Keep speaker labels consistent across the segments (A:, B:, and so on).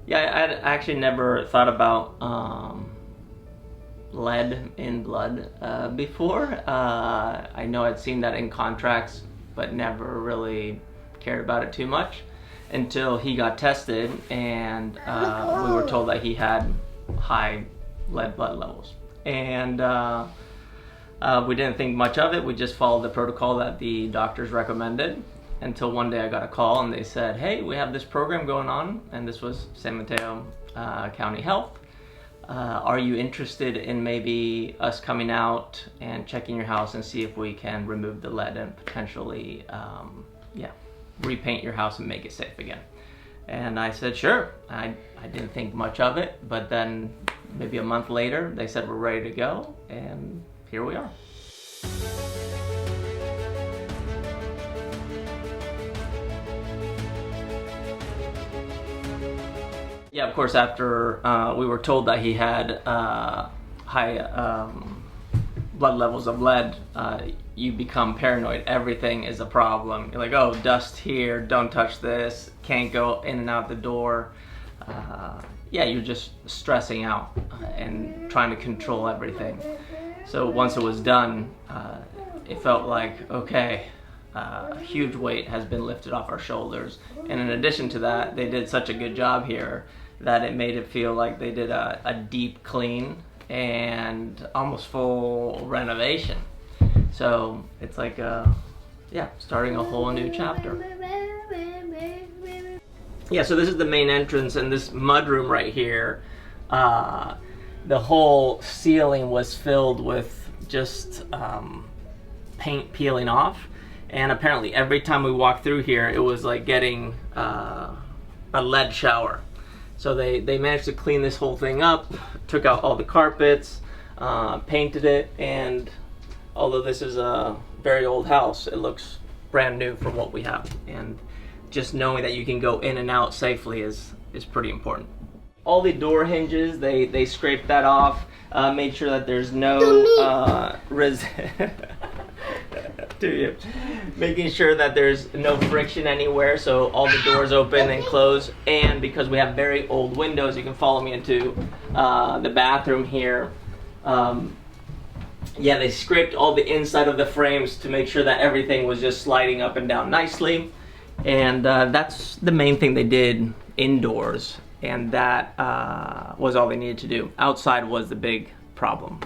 A: Yeah, I actually never thought about lead in blood before. I know I'd seen that in contracts, but never really cared about it too much until he got tested, and we were told that he had high lead blood levels. And we didn't think much of it. We just followed the protocol that the doctors recommended, until one day I got a call and they said, hey, we have this program going on, and this was San Mateo County Health. Are you interested in maybe us coming out and checking your house and see if we can remove the lead and potentially repaint your house and make it safe again? And I said, sure. I didn't think much of it, but then maybe a month later they said we're ready to go, and here we are. Yeah, of course, after we were told that he had high blood levels of lead, you become paranoid. Everything is a problem. You're like, oh, dust here, don't touch this, can't go in and out the door. Yeah, you're just stressing out and trying to control everything. So once it was done, it felt like, okay, a huge weight has been lifted off our shoulders. And in addition to that, they did such a good job here that it made it feel like they did a deep clean and almost full renovation. So it's like, starting a whole new chapter. Yeah, so this is the main entrance, and this mudroom right here, the whole ceiling was filled with just paint peeling off. And apparently every time we walked through here, it was like getting a lead shower. So they managed to clean this whole thing up, took out all the carpets, painted it, and although this is a very old house, it looks brand new for what we have. And just knowing that you can go in and out safely is pretty important. All the door hinges, they scraped that off, made sure that there's no making sure that there's no friction anywhere, so all the doors open and close. And because we have very old windows, you can follow me into the bathroom here. Yeah, they scraped all the inside of the frames to make sure that everything was just sliding up and down nicely. And that's the main thing they did indoors, and that was all they needed to do. Outside was the big problem.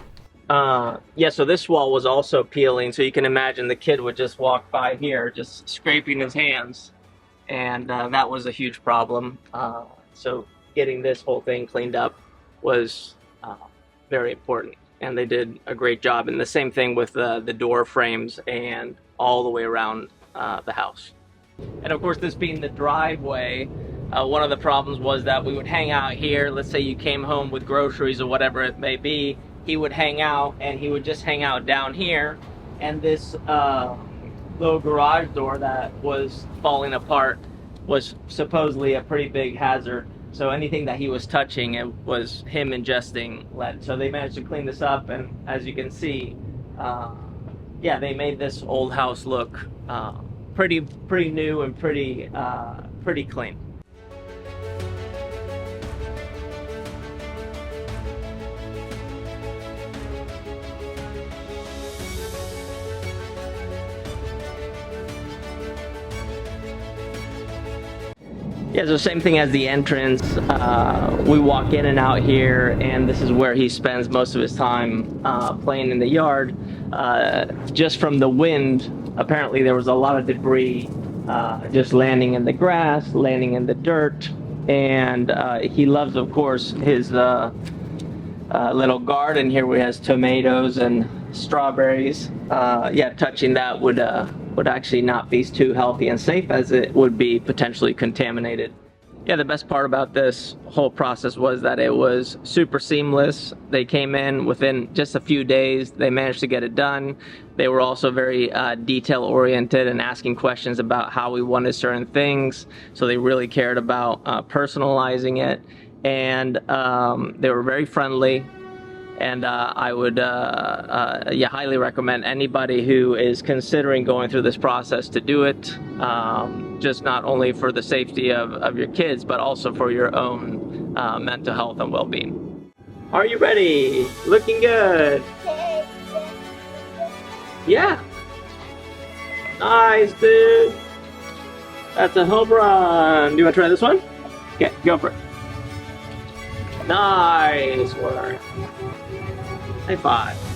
A: Yeah, so this wall was also peeling, so you can imagine the kid would just walk by here, just scraping his hands, and that was a huge problem. So getting this whole thing cleaned up was very important, and they did a great job. And the same thing with the door frames and all the way around the house. And of course, this being the driveway, one of the problems was that we would hang out here. Let's say you came home with groceries or whatever it may be, he would hang out, and he would just hang out down here. And this little garage door that was falling apart was supposedly a pretty big hazard. So anything that he was touching, it was him ingesting lead. So they managed to clean this up, and as you can see, yeah, they made this old house look pretty new and pretty clean. Yeah, so same thing as the entrance. We walk in and out here, and this is where he spends most of his time playing in the yard. Just from the wind, apparently there was a lot of debris just landing in the grass, landing in the dirt, and he loves, of course, his little garden here where he has tomatoes and strawberries. Yeah, touching that would actually not be too healthy and safe, as it would be potentially contaminated. Yeah, the best part about this whole process was that it was super seamless. They came in within just a few days. They managed to get it done. They were also very detail oriented and asking questions about how we wanted certain things. So they really cared about personalizing it. And they were very friendly. And I would highly recommend anybody who is considering going through this process to do it, just not only for the safety of your kids, but also for your own mental health and well-being. Are you ready? Looking good. Yeah. Nice, dude. That's a home run. Do you want to try this one? Okay, go for it. Nice work. High five.